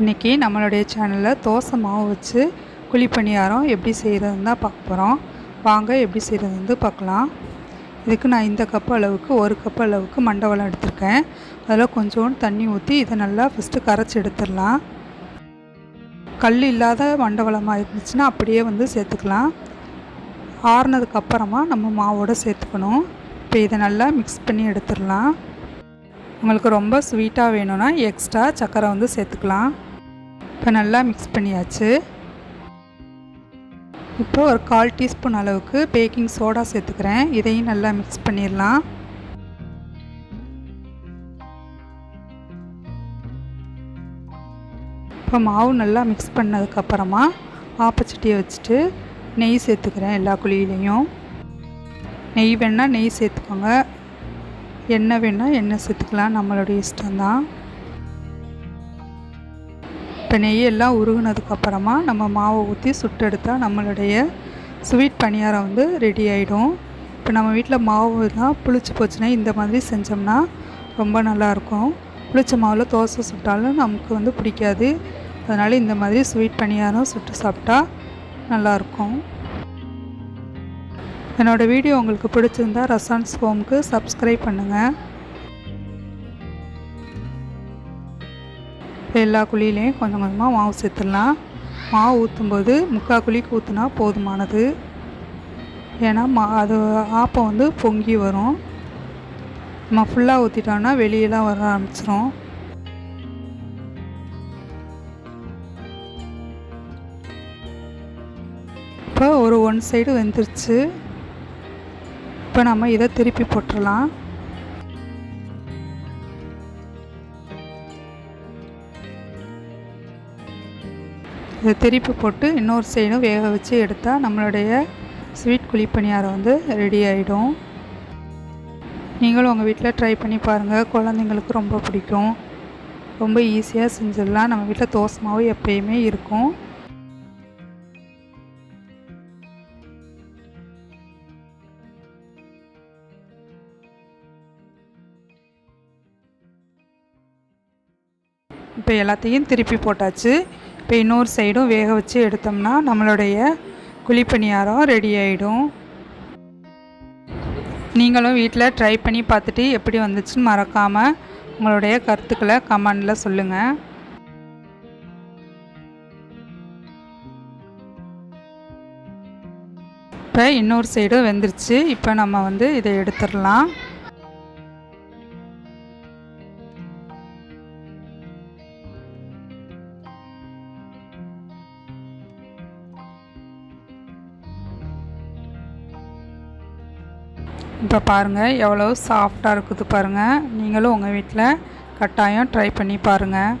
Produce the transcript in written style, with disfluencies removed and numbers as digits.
இன்றைக்கி நம்மளுடைய சேனலில் தோசை மாவு வச்சு குழி பணியாரம் எப்படி செய்கிறதுன்னு தான் பார்க்க போகிறோம். வாங்க எப்படி செய்கிறது பார்க்கலாம். இதுக்கு நான் இந்த கப்பு அளவுக்கு 1 கப் அளவுக்கு மண்டவெல்லம் எடுத்திருக்கேன். அதில் கொஞ்சோண்டு தண்ணி ஊற்றி இதை நல்லா ஃபஸ்ட்டு கரைச்சி எடுத்துடலாம். கல் இல்லாத மண்டவெல்லமாக இருந்துச்சுன்னா அப்படியே சேர்த்துக்கலாம். ஆறுனதுக்கப்புறமா நம்ம மாவோடு சேர்த்துக்கணும். இப்போ இதை நல்லா மிக்ஸ் பண்ணி எடுத்துடலாம். உங்களுக்கு ரொம்ப ஸ்வீட்டாக வேணும்னா எக்ஸ்ட்ரா சர்க்கரை சேர்த்துக்கலாம். இப்போ நல்லா மிக்ஸ் பண்ணியாச்சு. இப்போ ஒரு 1/4 டீஸ்பூன் அளவுக்கு பேக்கிங் சோடா சேர்த்துக்கிறேன். இதையும் நல்லா மிக்ஸ் பண்ணிடலாம். இப்போ மாவு நல்லா மிக்ஸ் பண்ணதுக்கப்புறமா ஆப்பச்சட்டியை வச்சுட்டு நெய் சேர்த்துக்கிறேன். எல்லா குழியிலையும் நெய் வேணால் நெய் சேர்த்துக்கோங்க, எண்ணெய் வேணால் எண்ணெய் சேர்த்துக்கலாம், நம்மளுடைய இஷ்டம்தான். இப்போ நெய் எல்லாம் உருகுனதுக்கப்புறமா நம்ம மாவை ஊற்றி சுட்டெடுத்தால் நம்மளுடைய ஸ்வீட் பணியாரம் ரெடி ஆகிடும். இப்போ நம்ம வீட்டில் மாவு தான் புளிச்சு போச்சுன்னா இந்த மாதிரி செஞ்சோம்னா ரொம்ப நல்லாயிருக்கும். புளிச்ச மாவில் தோசை சுட்டாலும் நமக்கு பிடிக்காது. அதனால் இந்த மாதிரி ஸ்வீட் பணியாரம் சுட்டு சாப்பிட்டா நல்லாயிருக்கும். என்னோடய வீடியோ உங்களுக்கு பிடிச்சிருந்தா ரசான்ஸ் ஹோமுக்கு சப்ஸ்கிரைப் பண்ணுங்கள். எல்லா குழியிலையும் கொஞ்சம் கொஞ்சமாக மாவு சேர்த்துடலாம். மாவு ஊற்றும்போது 3/4 குழிக்கு ஊற்றுனா போதுமானது. ஏன்னா அது ஆப்பம் பொங்கி வரும். நம்ம ஃபுல்லாக ஊற்றிட்டோம்னா வெளியெல்லாம் வர ஆரம்பிச்சிரும். இப்போ ஒரு 1 சைடு வெந்துருச்சு. இப்போ நம்ம இதை திருப்பி போட்டுடலாம். இதை திருப்பி போட்டு இன்னொரு சைடும் வேக வச்சு எடுத்தால் நம்மளுடைய ஸ்வீட் குழி பணியாரம் ரெடி ஆகிடும். நீங்களும் உங்கள் வீட்டில் ட்ரை பண்ணி பாருங்கள். குழந்தைங்களுக்கு ரொம்ப பிடிக்கும். ரொம்ப ஈஸியாக செஞ்சிடலாம். நம்ம வீட்டில் தோசை மாவு எப்பயுமே இருக்கும். இப்போ எல்லாத்தையும் திருப்பி போட்டாச்சு. இப்போ இன்னொரு சைடும் வேக வச்சு எடுத்தோம்னா நம்மளுடைய குழி பணியாரம் ரெடி ஆகிடும். நீங்களும் வீட்டில் ட்ரை பண்ணி பார்த்துட்டு எப்படி வந்துச்சுன்னு மறக்காமல் உங்களுடைய கருத்துக்களை கமெண்டில் சொல்லுங்கள். இப்போ இன்னொரு சைடும் வெந்துருச்சு. இப்போ நம்ம இதை எடுத்துடலாம். இப்போ பாருங்கள் எவ்வளோ சாஃப்டாக இருக்குது பாருங்கள். நீங்களும் உங்கள் வீட்டில் கட்டாயம் ட்ரை பண்ணி பாருங்கள்.